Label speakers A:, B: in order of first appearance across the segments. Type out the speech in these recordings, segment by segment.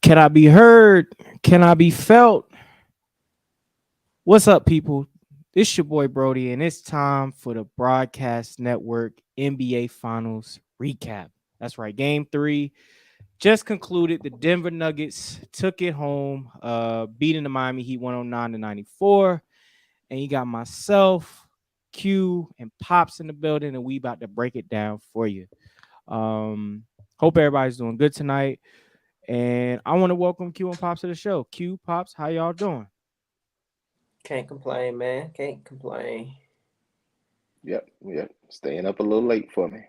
A: Can I be heard? Can I be felt? What's up, people? This your boy Brody, and it's time for the Broadcast Network NBA Finals recap. That's right, Game 3 just concluded. The Denver Nuggets took it home, beating the Miami Heat 109-94. And you got myself, Q, and Pops in the building, and we about to break it down for you. Hope everybody's doing good tonight. And I want to welcome Q and Pops to the show. Q, Pops, how y'all doing?
B: Can't complain, man. Can't complain.
C: Yep. Staying up a little late for me.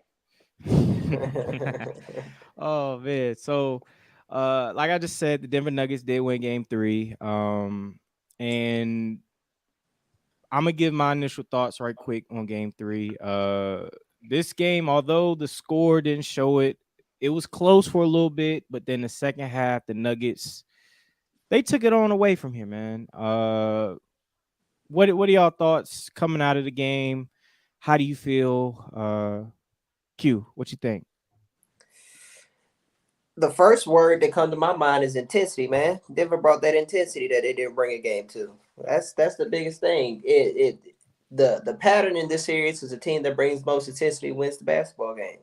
A: Oh man. So like I just said, the Denver Nuggets did win game 3. And I'm gonna give my initial thoughts right quick on game 3. This game, although the score didn't show it, it was close for a little bit, but then the second half, the Nuggets, they took it on away from here, man. What are y'all thoughts coming out of the game? How do you feel? Q, what you think?
B: The first word that comes to my mind is intensity, man. Denver brought that intensity that they didn't bring a game to. That's the biggest thing. The pattern in this series is a team that brings most intensity wins the basketball game,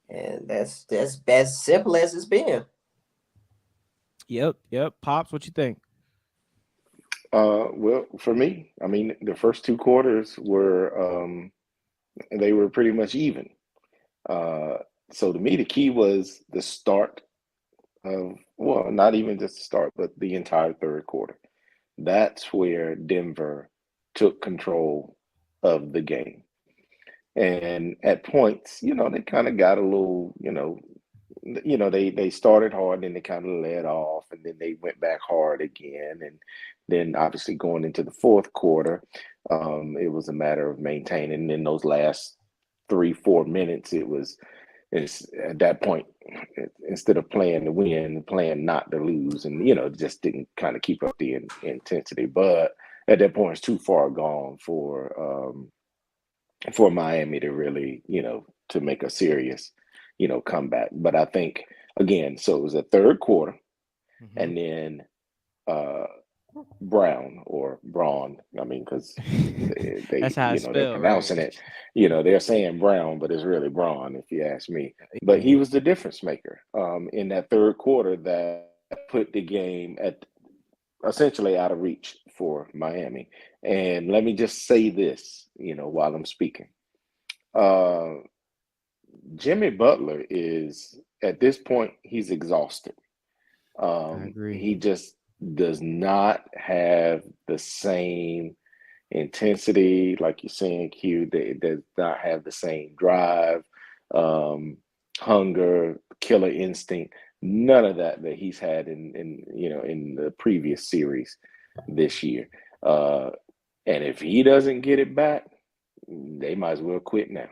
B: and that's as simple as it's been.
A: Yep. Pops, what you think?
C: Well, for me, I mean, the first two quarters they were pretty much even. Uh, so to me, the key was the start of, well, not even just the start, but the entire third quarter. That's where Denver took control of the game. And at points, they kind of got a little, they started hard and they kind of led off and then they went back hard again. And then obviously going into the fourth quarter, it was a matter of maintaining. In those last 3-4 minutes, it's at that point, instead of playing to win, playing not to lose, and just didn't kind of keep up the intensity. But at that point, it's too far gone for Miami to really, to make a serious, comeback. But I think again, so it was a third quarter, and then Brown or Braun. I mean, because
A: That's how it's
C: they're
A: spelled, right?
C: pronouncing it. They're saying Brown, but it's really Braun, if you ask me. But he
A: Yeah.
C: was the difference maker in that third quarter that put the game at essentially out of reach for Miami. And let me just say this, while I'm speaking. Uh, Jimmy Butler is at this point he's exhausted.
A: I agree.
C: He just does not have the same intensity, like you're saying, Q. They does not have the same drive, um, hunger, killer instinct. None of that he's had in the previous series this year. Uh, and if he doesn't get it back, they might as well quit now.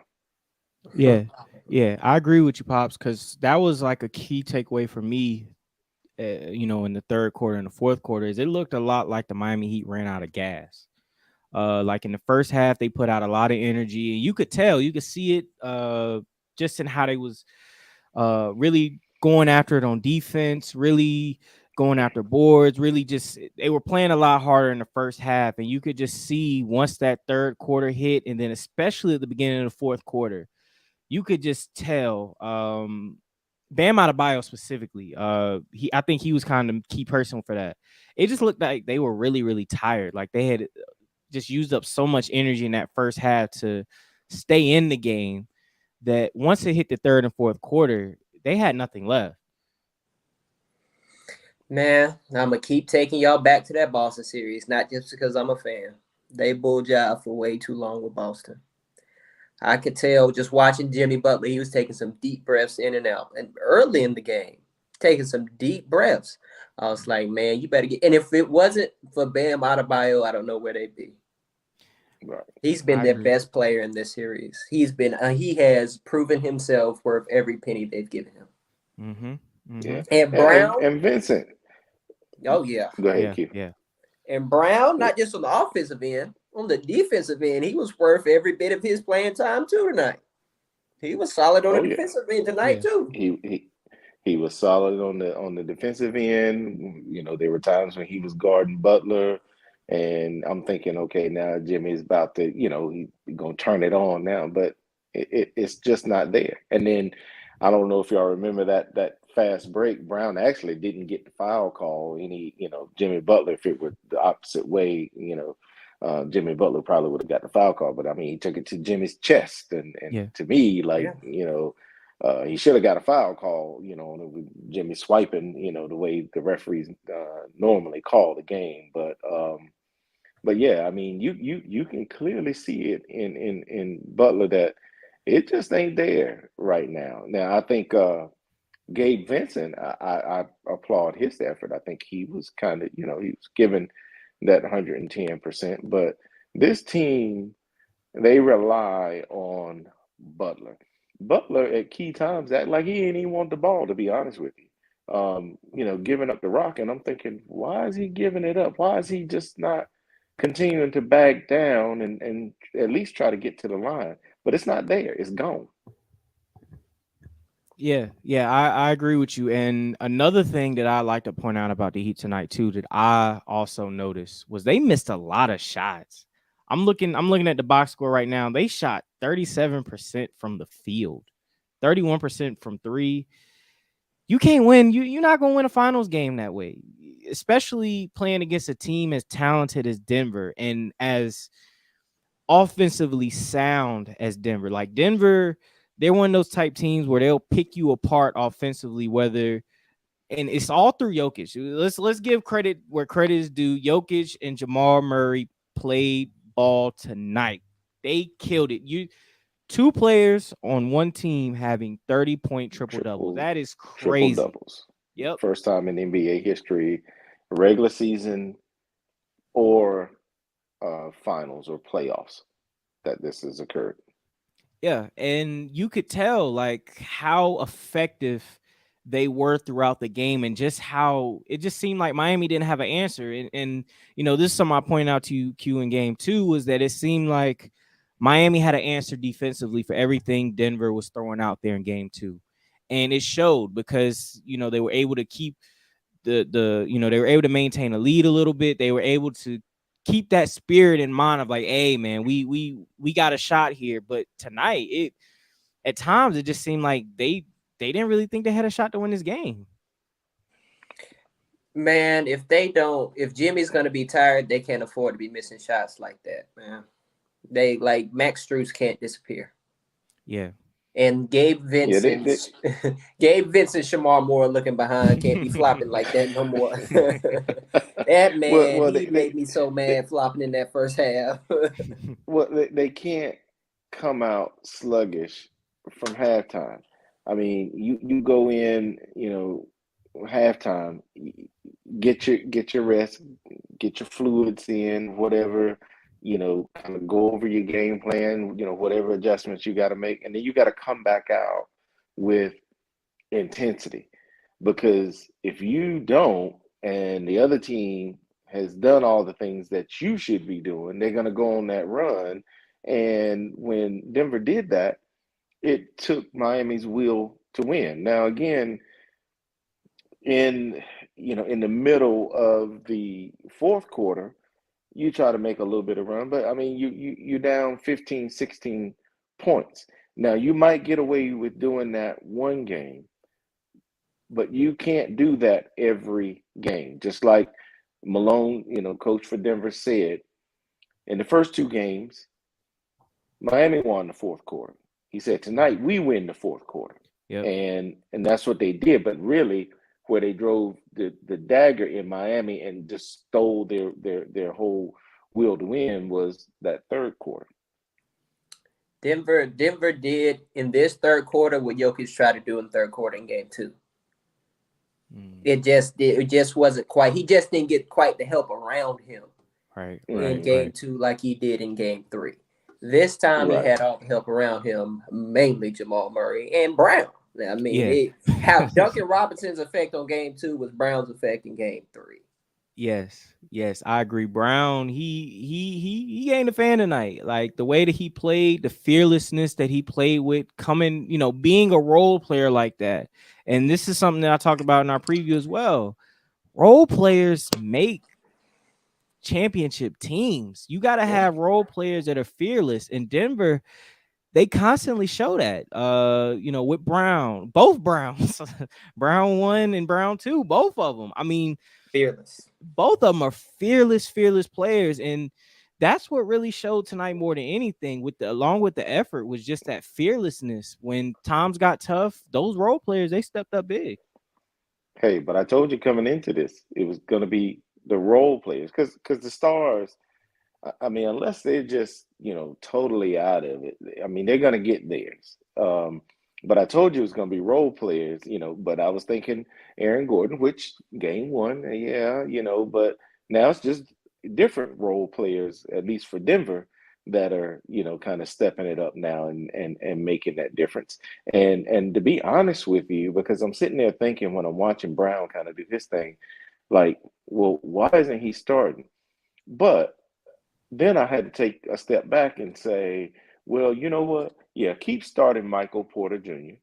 A: Yeah. Yeah, I agree with you, Pops, because that was like a key takeaway for me, in the third quarter and the fourth quarter, is it looked a lot like the Miami Heat ran out of gas. Like in the first half, they put out a lot of energy, and you could see it just in how they was really going after it on defense, really going after boards, really just they were playing a lot harder in the first half, and you could just see once that third quarter hit, and then especially at the beginning of the fourth quarter, you could just tell. Bam Adebayo specifically, I think he was kind of the key person for that. It just looked like they were really, really tired. Like they had just used up so much energy in that first half to stay in the game that once it hit the third and fourth quarter, they had nothing left.
B: Man, I'm gonna keep taking y'all back to that Boston series, not just because I'm a fan. They bull jive for way too long with Boston. I could tell just watching Jimmy Butler, he was taking some deep breaths in and out. And early in the game, taking some deep breaths. I was like, man, you better get. And if it wasn't for Bam Adebayo, I don't know where they'd be.
C: Right.
B: He's been
A: I
B: their
A: agree.
B: best player in this series. He has proven himself worth every penny they've given him.
A: Mm-hmm. Mm-hmm.
C: Yeah.
B: And
C: And, and,
B: Brown,
C: and Vincent,
B: oh yeah.
C: go ahead,
A: Yeah.
C: Q.
A: Yeah.
B: And Brown, not just on the offensive end, on the defensive end, he was worth every bit of his playing time too tonight. He was solid on the
C: Oh yeah.
B: defensive end tonight
A: Yeah.
B: too.
C: He He was solid on the defensive end. You know, there were times when he was guarding Butler, and I'm thinking, okay, now Jimmy's about to, you know, he's gonna turn it on now, but it's just not there. And then I don't know if y'all remember that fast break. Brown actually didn't get the foul call. You know, Jimmy Butler, if it were the opposite way, you know, Jimmy Butler probably would have got the foul call. But I mean, he took it to Jimmy's chest, and
A: Yeah.
C: to me, like,
B: Yeah.
C: you know. He should have got a foul call, you know, with Jimmy swiping, you know, the way the referees normally call the game. But yeah, I mean, you can clearly see it in Butler that it just ain't there right now. Now, I think Gabe Vincent, I applaud his effort. I think he was kind of, you know, he was given that 110%. But this team, they rely on Butler. Butler at key times act like he ain't even want the ball, to be honest with you. You know, giving up the rock, and I'm thinking, why is he giving it up? Why is he just not continuing to back down and at least try to get to the line? But it's not there. It's gone.
A: Yeah, I agree with you. And another thing that I like to point out about the Heat tonight too, that I also noticed was they missed a lot of shots. I'm looking at the box score right now. They shot 37% from the field, 31% from three. You can't win. You're not gonna win a finals game that way, especially playing against a team as talented as Denver and as offensively sound as Denver. Like Denver, they're one of those type teams where they'll pick you apart offensively, whether and it's all through Jokic. Let's give credit where credit is due. Jokic and Jamal Murray played ball tonight. They killed it. You two players on one team having 30-point triple doubles.
C: Triple
A: That is
C: triple
A: crazy.
C: doubles.
A: Yep.
C: First time in NBA history, regular season or finals or playoffs that this has occurred.
A: Yeah, and you could tell like how effective they were throughout the game and just how it just seemed like Miami didn't have an answer. And you know, this is something I pointed out to you, Q, in game two, was that it seemed like Miami had an answer defensively for everything Denver was throwing out there in game two. And it showed because, you know, they were able to keep they were able to maintain a lead a little bit. They were able to keep that spirit in mind of like, hey man, we got a shot here. But tonight, it at times it just seemed like they didn't really think they had a shot to win this game.
B: Man, if Jimmy's gonna be tired, they can't afford to be missing shots like that, man. They like Max Strus can't disappear.
A: Yeah.
B: And Gabe
C: Yeah,
B: Vincent, Gabe Vincent, Shamar Moore looking behind can't be flopping like that no more. That man,
C: well,
B: he made me so mad flopping in that first half.
C: well, they can't come out sluggish from halftime. I mean, you go in, you know, halftime, get your rest, get your fluids in, whatever, you know, kind of go over your game plan, you know, whatever adjustments you got to make, and then you got to come back out with intensity. Because if you don't, and the other team has done all the things that you should be doing, they're going to go on that run. And when Denver did that, it took Miami's will to win. Now, again, in in the middle of the fourth quarter, you try to make a little bit of run, but I mean, you're down 15, 16 points. Now, you might get away with doing that one game, but you can't do that every game. Just like Malone, you know, coach for Denver said, in the first two games, Miami won the fourth quarter. He said, tonight we win the fourth quarter.
A: Yep.
C: And that's what they did. But really, where they drove the dagger in Miami and just stole their whole will to win was that third quarter.
B: Denver did in this third quarter what Jokic tried to do in third quarter in game two. It just wasn't quite. He just didn't get quite the help around him in game two like he did in game three. This time he had all the help around him, mainly Jamal Murray and Brown. I mean, how Duncan Robinson's effect on game two was Brown's effect in game three.
A: Yes, I agree. Brown, he ain't a fan tonight. Like the way that he played, the fearlessness that he played with, coming, being a role player like that. And this is something that I talked about in our preview as well. Role players make championship teams. You got to
B: Yeah.
A: have role players that are fearless. In Denver, they constantly show that. With Brown, both Browns, Brown 1 and Brown 2, both of them. I mean,
B: Fearless.
A: both of them are fearless players, and that's what really showed tonight more than anything. Along with the effort was just that fearlessness. When times got tough, those role players, they stepped up big.
C: Hey, but I told you coming into this, it was going to be the role players because the stars. I mean, unless they're just, totally out of it, I mean, they're going to get theirs. But I told you it was going to be role players, but I was thinking Aaron Gordon, which game one, yeah, but now it's just different role players, at least for Denver, that are, kind of stepping it up now and making that difference. And to be honest with you, because I'm sitting there thinking when I'm watching Brown kind of do his thing, like, well, why isn't he starting? But then I had to take a step back and say, well, you know what? Yeah, keep starting Michael Porter Jr.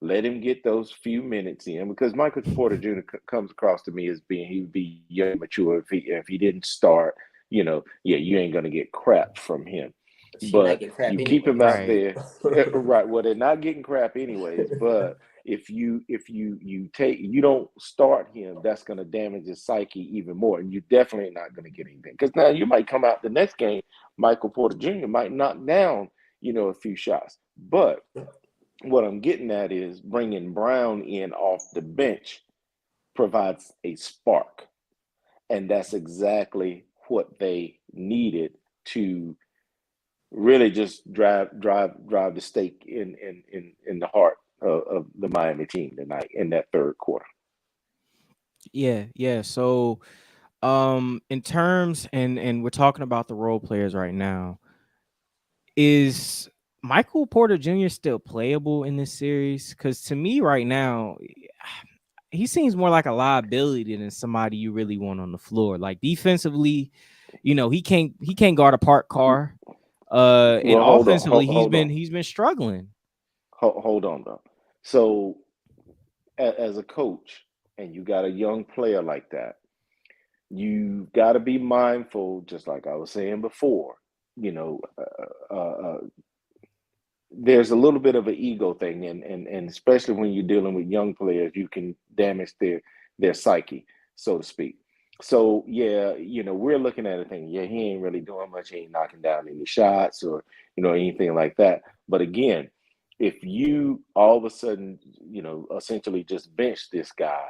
C: Let him get those few minutes in because Michael Porter Jr. Comes across to me as being he would be young, mature if he didn't start. Yeah, you ain't gonna get crap from him.
B: She not
C: But
B: getting crap
C: you keep him
B: anyways.
C: out
A: Right.
C: there, right? Well, they're not getting crap anyways. But if you don't start him, that's going to damage his psyche even more, and you're definitely not going to get anything. Because now you might come out the next game, Michael Porter Jr. might knock down, a few shots. But what I'm getting at is bringing Brown in off the bench provides a spark, and that's exactly what they needed to really just drive the stake in the heart of the Miami team tonight in that third quarter.
A: Yeah. So, in terms, and we're talking about the role players right now, is Michael Porter Jr. still playable in this series? Because to me, right now, he seems more like a liability than somebody you really want on the floor. Like defensively, he can't guard a parked car. And
C: Well, hold on,
A: offensively,
C: hold,
A: he's
C: hold
A: been
C: on,
A: he's been struggling.
C: hold on, though. So, as a coach, and you got a young player like that, you got to be mindful, just like I was saying before. You know, there's a little bit of an ego thing, and especially when you're dealing with young players, you can damage their psyche, so to speak. So yeah, we're looking at a thing. Yeah, he ain't really doing much. He ain't knocking down any shots or anything like that. But again, if you all of a sudden essentially just bench this guy,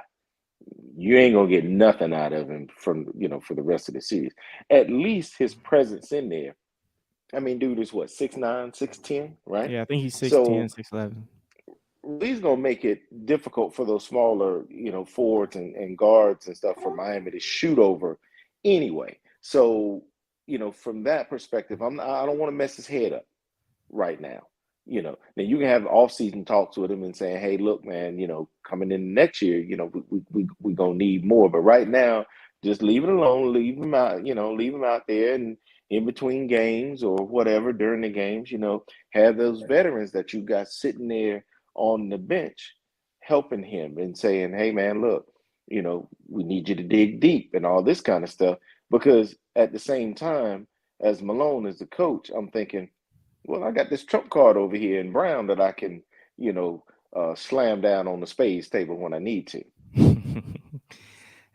C: you ain't gonna get nothing out of him from for the rest of the series. At least his presence in there. I mean, dude is what, 6'9", 6'10", right?
A: Yeah, I think he's 6'10",
C: So
A: 6'11".
C: he's gonna make it difficult for those smaller, forwards and guards and stuff for Miami to shoot over anyway. So, from that perspective, I don't want to mess his head up right now. Now you can have off-season talks with him and saying, "Hey, look, man, coming in next year, we gonna need more." But right now, just leave it alone. Leave him out. Leave him out there and in between games or whatever during the games. Have those veterans that you got sitting there on the bench helping him and saying, "Hey, man, look, we need you to dig deep and all this kind of stuff." Because at the same time, as Malone is the coach, I'm thinking, well, I got this trump card over here in Brown that I can, slam down on the spades table when I need to.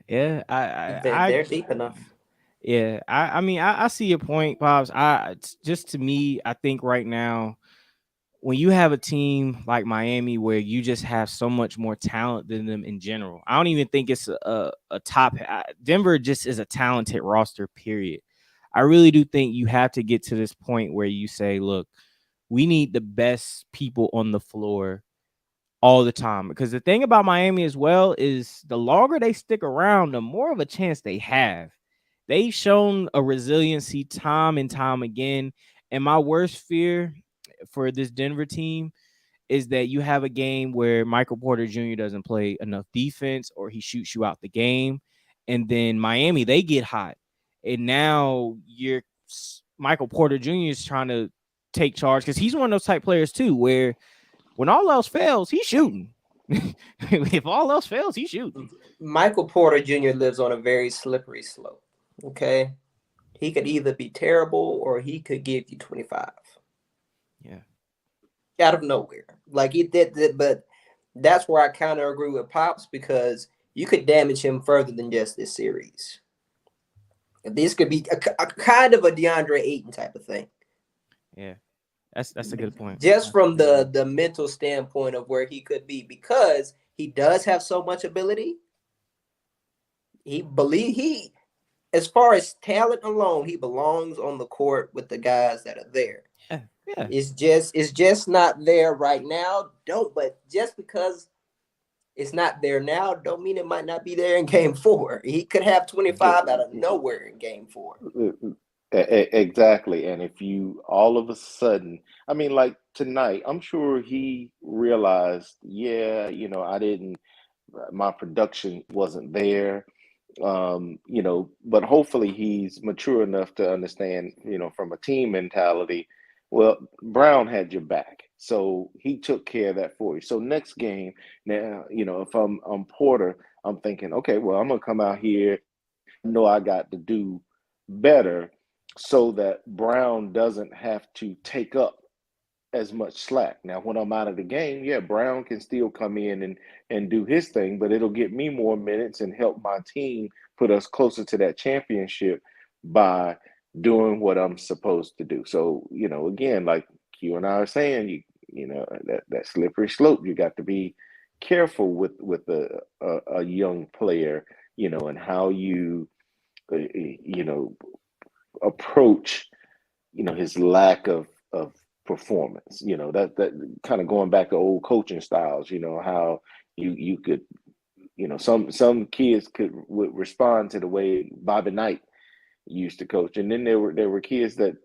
A: Yeah, I
B: They're deep enough.
A: yeah, I mean, I see your point, pops. Just to me, I think right now, when you have a team like Miami where you just have so much more talent than them in general, I don't even think it's a top. Denver just is a talented roster. Period. I really do think you have to get to this point where you say, look, we need the best people on the floor all the time. Because the thing about Miami as well is the longer they stick around, the more of a chance they have. They've shown a resiliency time and time again. And my worst fear for this Denver team is that you have a game where Michael Porter Jr. doesn't play enough defense or he shoots you out the game. and then Miami, they get hot, and now Michael Porter Jr. is trying to take charge because he's one of those type players too, where when all else fails, he's shooting. If all else fails, he's shooting.
B: Michael Porter Jr. lives on a very slippery slope. Okay, he could either be terrible or he could give you 25.
A: Yeah,
B: Out of nowhere. Like he did that, but that's where I kind of agree with Pops because you could damage him further than just this series. This could be a kind of a DeAndre Ayton type of thing.
A: yeah, that's a good point.
B: Just from the mental standpoint of where he could be, because he does have so much ability. He as far as talent alone, he belongs on the court with the guys that are there.
A: Yeah.
B: It's just not there right now. But just because it's not there now, don't mean it might not be there in game 4. He could have 25 out of nowhere in game 4.
C: Exactly. And if you all of a sudden, I mean, like tonight, I'm sure he realized, yeah, my production wasn't there. But hopefully he's mature enough to understand, from a team mentality, well, Brown had your back. So he took care of that for you. So next game, now, if I'm Porter, I'm thinking, okay, well, I'm gonna come out here. I know I got to do better so that Brown doesn't have to take up as much slack. Now, when I'm out of the game, yeah, Brown can still come in and do his thing, but it'll get me more minutes and help my team put us closer to that championship by doing what I'm supposed to do. So, again, like Q and I are saying, that slippery slope, you got to be careful with a young player, and how you approach, his lack of performance. That kind of going back to old coaching styles. How you could, some kids would respond to the way Bobby Knight used to coach, and then there were kids that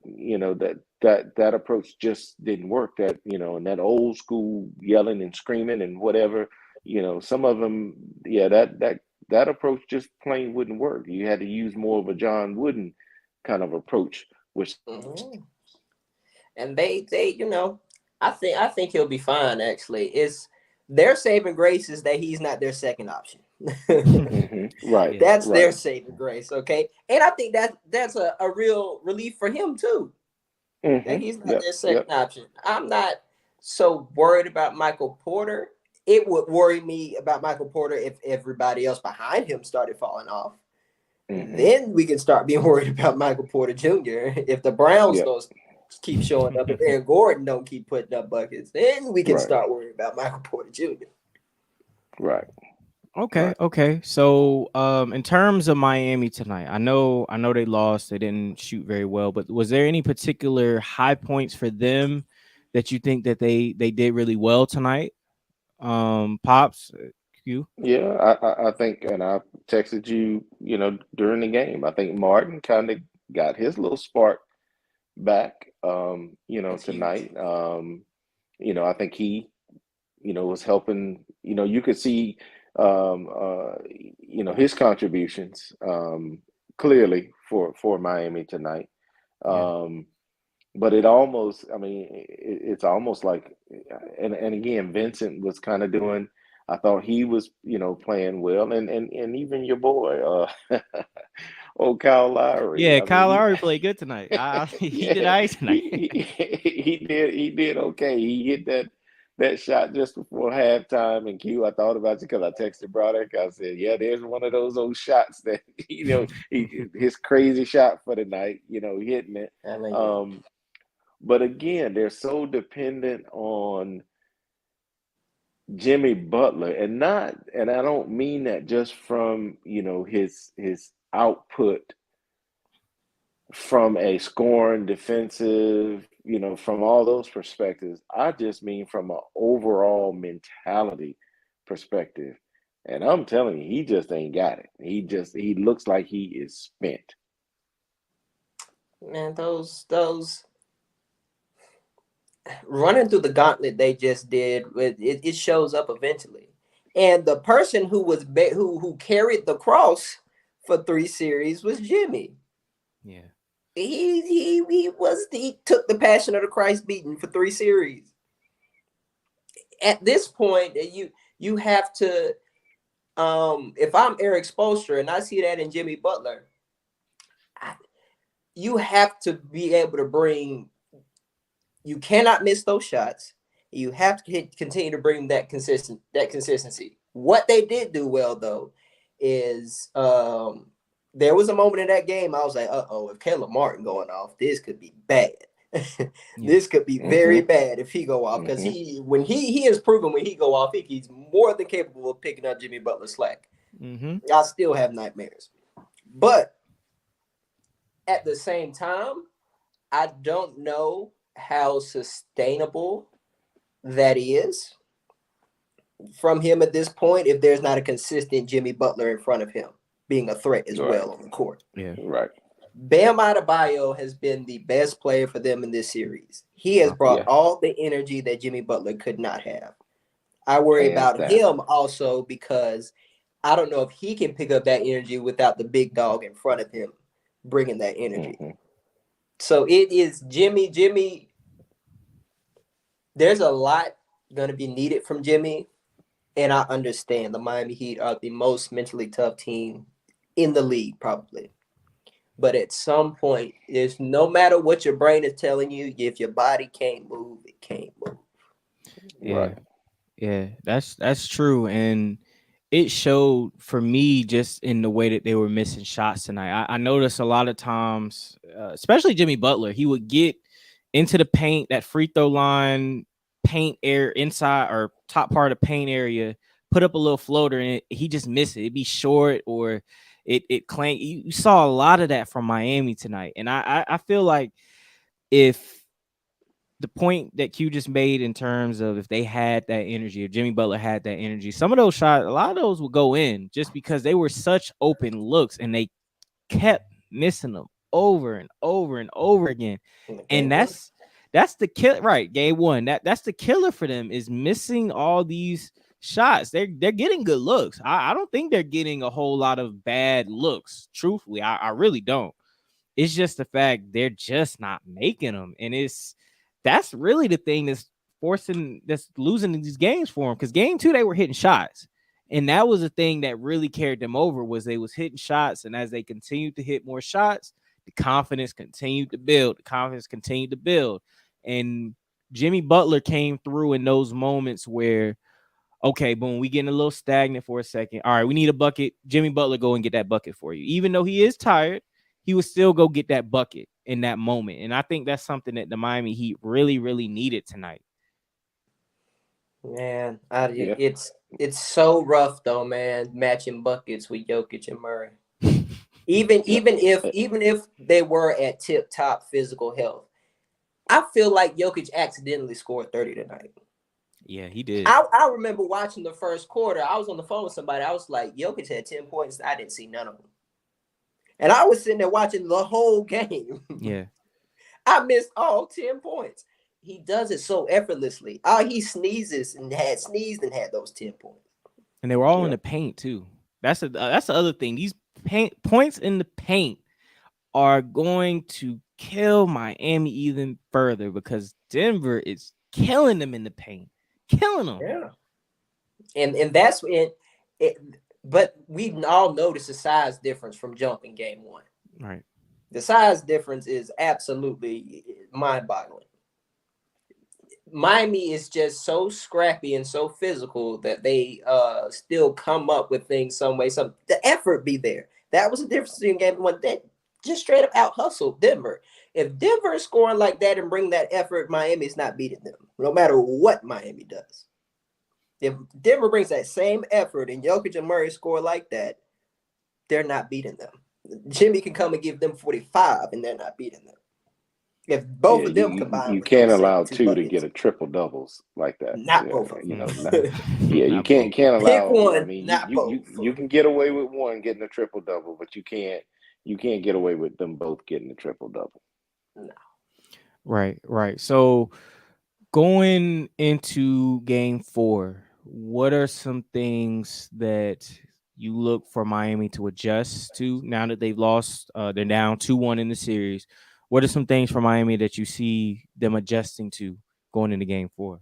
C: that approach just didn't work. That and that old school yelling and screaming and whatever. Some of them, yeah, that approach just plain wouldn't work. You had to use more of a John Wooden kind of approach, which
B: And they I think he'll be fine. Actually, it's their saving grace is that he's not their second option.
C: right,
B: That's
C: right,
B: their saving grace. Okay, and I think that's a real relief for him too. That he's not
C: yep,
B: their second
C: yep,
B: option. I'm not so worried about Michael Porter. It would worry me about Michael Porter if everybody else behind him started falling off. Then we can start being worried about Michael Porter Jr. If the Browns
C: yep,
B: don't keep showing up, if Aaron Gordon don't keep putting up buckets, then we can
C: right,
B: start worrying about Michael Porter Jr.
C: right,
A: Okay,
C: right.
A: okay. So, in terms of Miami tonight, I know they lost. They didn't shoot very well, but was there any particular high points for them that you think that they did really well tonight? Pops, Q.
C: Yeah, I think, and I texted you, during the game. I think Martin kind of got his little spark back,
B: That's huge.
C: tonight. I think he, was helping. You could see, his contributions, clearly for Miami tonight.
A: Yeah.
C: Um, but it almost, I mean, it's almost like, and again, Vincent was kind of doing. I thought he was, playing well, and even your boy, old Kyle Lowry.
A: Yeah,
C: I mean,
A: Kyle Lowry played good tonight. He did
C: yeah,
A: all right tonight.
C: he did okay. He hit that shot just before halftime. And Q, I thought about you because I texted Broderick. I said, yeah, there's one of those old shots that his crazy shot for the night. Hitting it.
B: I mean,
C: Um, but again, they're so dependent on Jimmy Butler, and I don't mean that just from his output from a scoring, defensive, from all those perspectives. I just mean from an overall mentality perspective. And I'm telling you, he just ain't got it. He looks like he is spent.
B: man, those running through the gauntlet they just did, it shows up eventually. And the person who was who carried the cross for 3 series was Jimmy.
A: Yeah.
B: He took the Passion of the Christ beating for 3 series. At this point, you have to if I'm Eric Spoelstra and I see that in Jimmy Butler, you have to be able to bring. You cannot miss those shots. You have to continue to bring that consistency. What they did do well though is there was a moment in that game I was like, if Caleb Martin going off, this could be bad.
A: Yeah.
B: This could be very bad if he go off, because he has proven when he go off, he's more than capable of picking up Jimmy Butler slack. I still have nightmares, but at the same time, I don't know how sustainable that is from him at this point if there's not a consistent Jimmy Butler in front of him being a threat as well on the court.
A: Yeah.
C: Right.
B: Bam Adebayo has been the best player for them in this series. He has brought all the energy that Jimmy Butler could not have. I worry about him also because I don't know if he can pick up that energy without the big dog in front of him bringing that energy. So it is Jimmy. There's a lot going to be needed from Jimmy. And I understand the Miami Heat are the most mentally tough team in the league, probably. But at some point, it's no matter what your brain is telling you, if your body can't move, it can't move.
A: Yeah.
C: Right.
A: Yeah, that's true. And it showed for me just in the way that they were missing shots tonight. I noticed a lot of times, especially Jimmy Butler, he would get into the paint, that free throw line, paint air inside or top part of the paint area, put up a little floater, and he just missed it. It'd be short or it clank. You saw a lot of that from Miami tonight, and I feel like if the point that Q just made in terms of if they had that energy, if Jimmy Butler had that energy, some of those shots, a lot of those would go in just because they were such open looks and they kept missing them over and over and over again. And that's the kill, right? Game one. That's the killer for them is missing all these shots. They're getting good looks. I don't think they're getting a whole lot of bad looks. Truthfully, I really don't. It's just the fact they're just not making them, and that's really the thing that's losing these games for them. Because game two they were hitting shots, and that was the thing that really carried them over was they was hitting shots, and as they continued to hit more shots, the confidence continued to build. And Jimmy Butler came through in those moments where, okay, boom, we getting a little stagnant for a second. All right, we need a bucket. Jimmy Butler go and get that bucket for you. Even though he is tired, he would still go get that bucket in that moment. And I think that's something that the Miami Heat really, really needed tonight.
B: Man, it's so rough though, man, matching buckets with Jokic and Murray. Even if they were at tip top physical health, I feel like Jokic accidentally scored 30 tonight.
A: Yeah, he did.
B: I remember watching the first quarter. I was on the phone with somebody. I was like, Jokic had 10 points. I didn't see none of them. And I was sitting there watching the whole game.
A: Yeah.
B: I missed all 10 points. He does it so effortlessly. He sneezes and had those 10 points.
A: And they were all in the paint too. That's the other thing. These points in the paint are going to kill Miami even further because Denver is killing them in the paint. Killing them.
B: Yeah. And that's when but we all notice the size difference from jump in game one.
A: Right.
B: The size difference is absolutely mind-boggling. Miami is just so scrappy and so physical that they still come up with things some way. The effort be there. That was the difference in game one. That just straight up out hustled Denver. If Denver is scoring like that and bring that effort, Miami is not beating them, no matter what Miami does. If Denver brings that same effort and Jokic and Murray score like that, they're not beating them. Jimmy can come and give them 45, and they're not beating them. If both of them combine,
C: you can't allow two to get a triple doubles like that.
B: Not both of them.
C: You can't allow.
B: Pick one.
C: I mean,
B: not both.
C: You can get away with one getting a triple double, but you can't get away with them both getting a triple double.
B: No.
A: Right. So going into game four, what are some things that you look for Miami to adjust to now that they've lost? They're down 2-1 in the series. What are some things for Miami that you see them adjusting to going into game 4?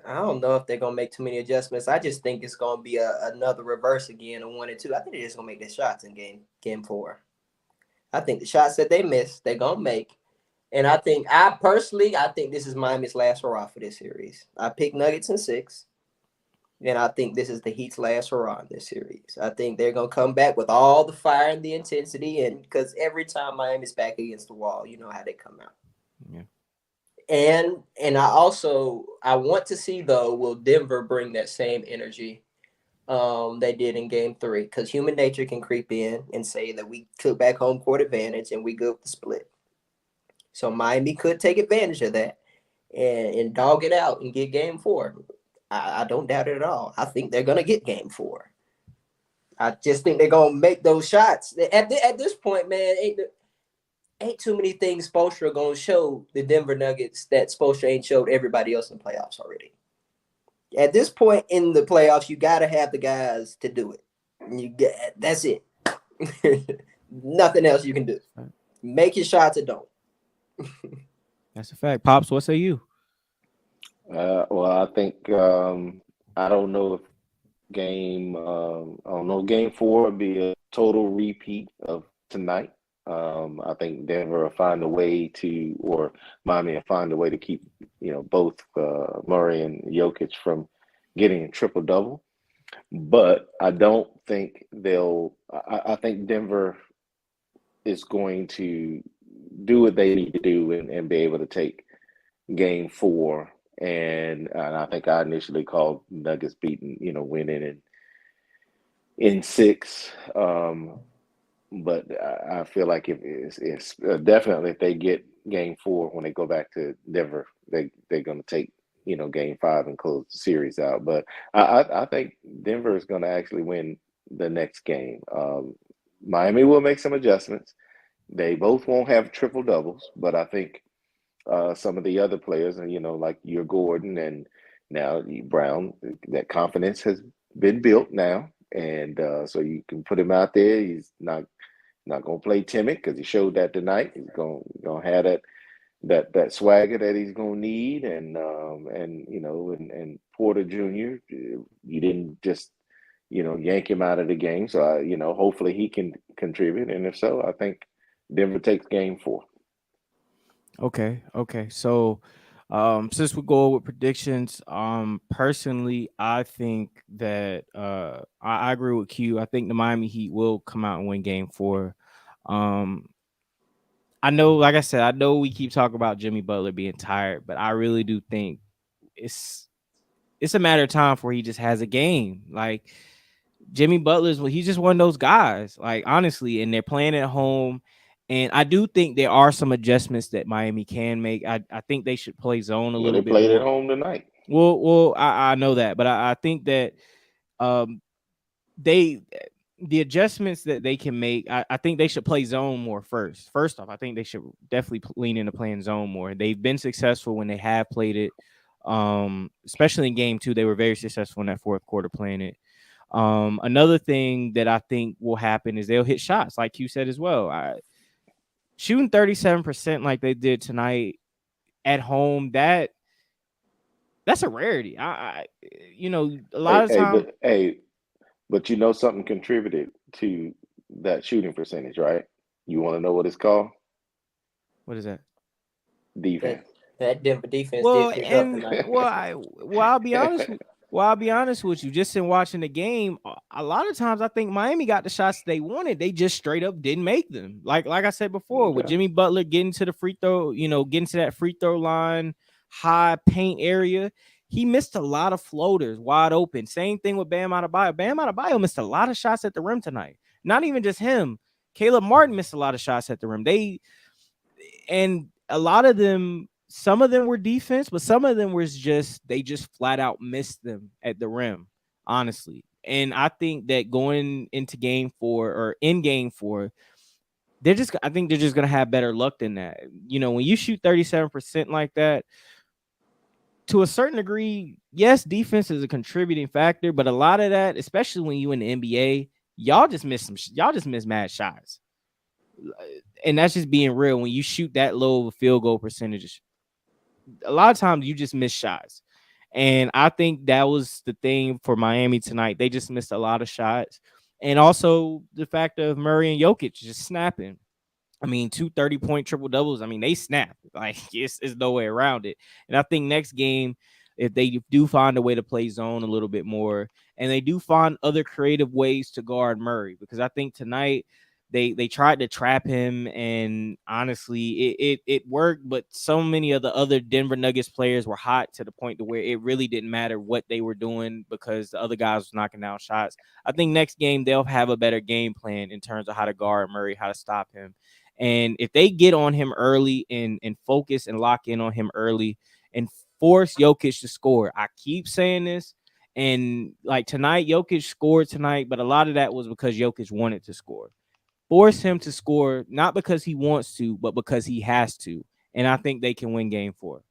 B: I don't know if they're gonna make too many adjustments. I just think it's gonna be another reverse again, a 1-2. I think they're just gonna make their shots in game 4. I think the shots that they missed, they're gonna make. And I think this is Miami's last hurrah for this series. I picked Nuggets in 6. And I think this is the Heat's last hurrah in this series. I think they're gonna come back with all the fire and the intensity, and because every time Miami's back against the wall, you know how they come out.
A: Yeah.
B: And I want to see, though, will Denver bring that same energy they did in game 3? Because human nature can creep in and say that we took back home court advantage and we good with the split. So Miami could take advantage of that and dog it out and get game 4. I don't doubt it at all. I think they're gonna get game 4. I just think they're gonna make those shots. At this point, man, ain't too many things Spoelstra gonna show the Denver Nuggets that Spoelstra ain't showed everybody else in the playoffs already. At this point in the playoffs, you gotta have the guys to do it. That's it. Nothing else you can do. Make your shots or don't.
A: That's a fact. Pops, what say you?
C: Well, I think I don't know if game 4 would be a total repeat of tonight. I think Denver will find a way to, or Miami will find a way to keep, both Murray and Jokic from getting a triple double. But I don't think I think Denver is going to do what they need to do and be able to take game 4. And I think I initially called Nuggets beating, winning in 6. But I feel like if it's definitely if they get game 4 when they go back to Denver, they're going to take game 5 and close the series out. But I think Denver is going to actually win the next game. Miami will make some adjustments. They both won't have triple doubles, but I think some of the other players, and like your Gordon and now Brown, that confidence has been built now, and so you can put him out there. He's not going to play timid because he showed that tonight. He's going to have that swagger that he's going to need, and Porter Jr. You didn't just yank him out of the game, so hopefully he can contribute, and if so, I think Denver takes game 4.
A: Okay. So, since we go with predictions, personally, I think that I agree with Q. I think the Miami Heat will come out and win game 4. I know, like I said, I know we keep talking about Jimmy Butler being tired, but I really do think it's a matter of time before he just has a game. Like Jimmy he's just one of those guys, like honestly, and they're playing at home. And I do think there are some adjustments that Miami can make. I think they should play zone a
C: Well,
A: little
C: they
A: bit
C: played
A: more.
C: at home tonight.
A: Well, I know that, but I think that um the adjustments that they can make, I think they should play zone more first. First off, I think they should definitely lean into playing zone more. They've been successful when they have played it, especially in game 2. They were very successful in that fourth quarter playing it. Another thing that I think will happen is they'll hit shots, like you said as well. Shooting 37% like they did tonight at home, that's a rarity. A lot of time.
C: But something contributed to that shooting percentage, right? You want to know what it's called?
A: What is that?
C: Defense.
B: That Denver defense
A: Well,
B: did pick up
A: and
B: tonight.
A: I'll be honest. I'll be honest with you. Just in watching the game, a lot of times I think Miami got the shots they wanted. They just straight up didn't make them. Like I said before, with Jimmy Butler getting to the free throw, getting to that free throw line, high paint area, he missed a lot of floaters wide open. Same thing with Bam Adebayo. Bam Adebayo missed a lot of shots at the rim tonight. Not even just him. Caleb Martin missed a lot of shots at the rim. And a lot of them, some of them were defense, but some of them was they just flat out missed them at the rim, honestly. And I think that going into game 4 or in game 4, I think they're just going to have better luck than that. When you shoot 37% like that, to a certain degree, yes, defense is a contributing factor, but a lot of that, especially when you in the NBA, y'all just miss mad shots. And that's just being real. When you shoot that low of a field goal percentage, a lot of times you just miss shots. And I think that was the thing for Miami tonight. They just missed a lot of shots. And also the fact of Murray and Jokic just snapping. I mean, 2 30-point triple doubles. I mean, they snap. Like it's no way around it. And I think next game, if they do find a way to play zone a little bit more, and they do find other creative ways to guard Murray, because I think tonight they tried to trap him, and honestly, it worked. But so many of the other Denver Nuggets players were hot to the point to where it really didn't matter what they were doing because the other guys was knocking down shots. I think next game they'll have a better game plan in terms of how to guard Murray, how to stop him. And if they get on him early and focus and lock in on him early and force Jokic to score, I keep saying this. And like tonight, Jokic scored tonight, but a lot of that was because Jokic wanted to score. Force him to score, not because he wants to, but because he has to. And I think they can win game 4.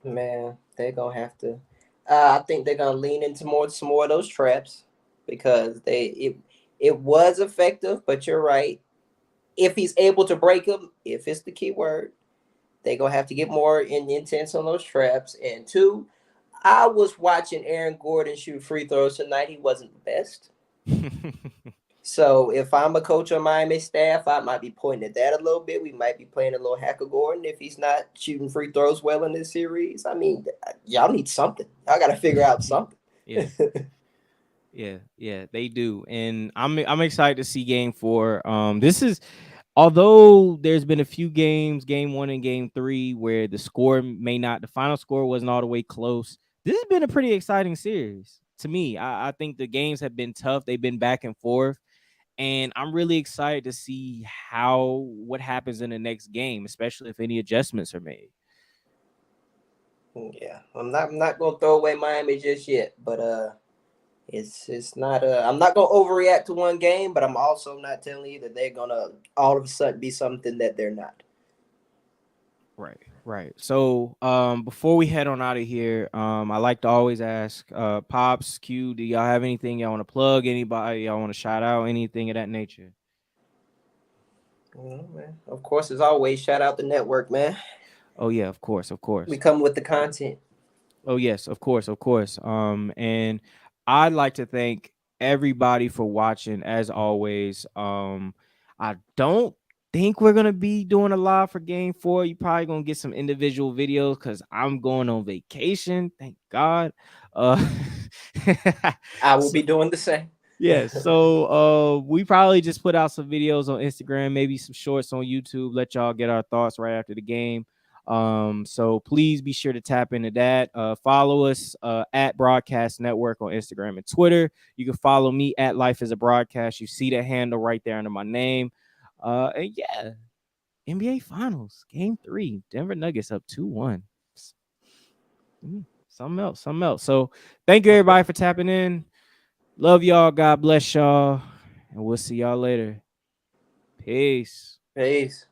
B: Man, they're gonna have to. I think they're gonna lean into some more of those traps because it was effective. But you're right. If he's able to break them, if it's the key word, they're gonna have to get more intense on those traps. And two, I was watching Aaron Gordon shoot free throws tonight. He wasn't the best. So if I'm a coach on Miami staff, I might be pointing at that a little bit. We might be playing a little Hacker Gordon if he's not shooting free throws well in this series. I mean, y'all need something. Y'all got to figure out something.
A: Yeah. Yeah, they do. And I'm excited to see game 4. This is, although there's been a few games, game 1 and game 3, where the final score wasn't all the way close. This has been a pretty exciting series to me. I think the games have been tough. They've been back and forth. And I'm really excited to see what happens in the next game, especially if any adjustments are made.
B: Yeah, I'm not gonna throw away Miami just yet, but it's not. I'm not gonna overreact to one game, but I'm also not telling you that they're gonna all of a sudden be something that they're not.
A: Right. So before we head on out of here, I like to always ask Pops, Q, do y'all have anything y'all want to plug? Anybody y'all want to shout out? Anything of that nature?
B: Man. Of course, as always, shout out the network, man.
A: Oh yeah, of course.
B: We come with the content.
A: Oh yes, of course. And I'd like to thank everybody for watching as always. I don't think we're gonna be doing a live for game 4. You probably gonna get some individual videos because I'm going on vacation. Thank God.
B: I will be doing the same.
A: Yeah, so we probably just put out some videos on Instagram, maybe some shorts on YouTube, let y'all get our thoughts right after the game. So please be sure to tap into that. Follow us at Broadcast Network on Instagram and Twitter. You can follow me at Life is a Broadcast. You see the handle right there under my name. And yeah, NBA Finals, Game 3, Denver Nuggets up 2-1. Something else. So thank you everybody for tapping in. Love y'all. God bless y'all. And we'll see y'all later. Peace.
B: Peace.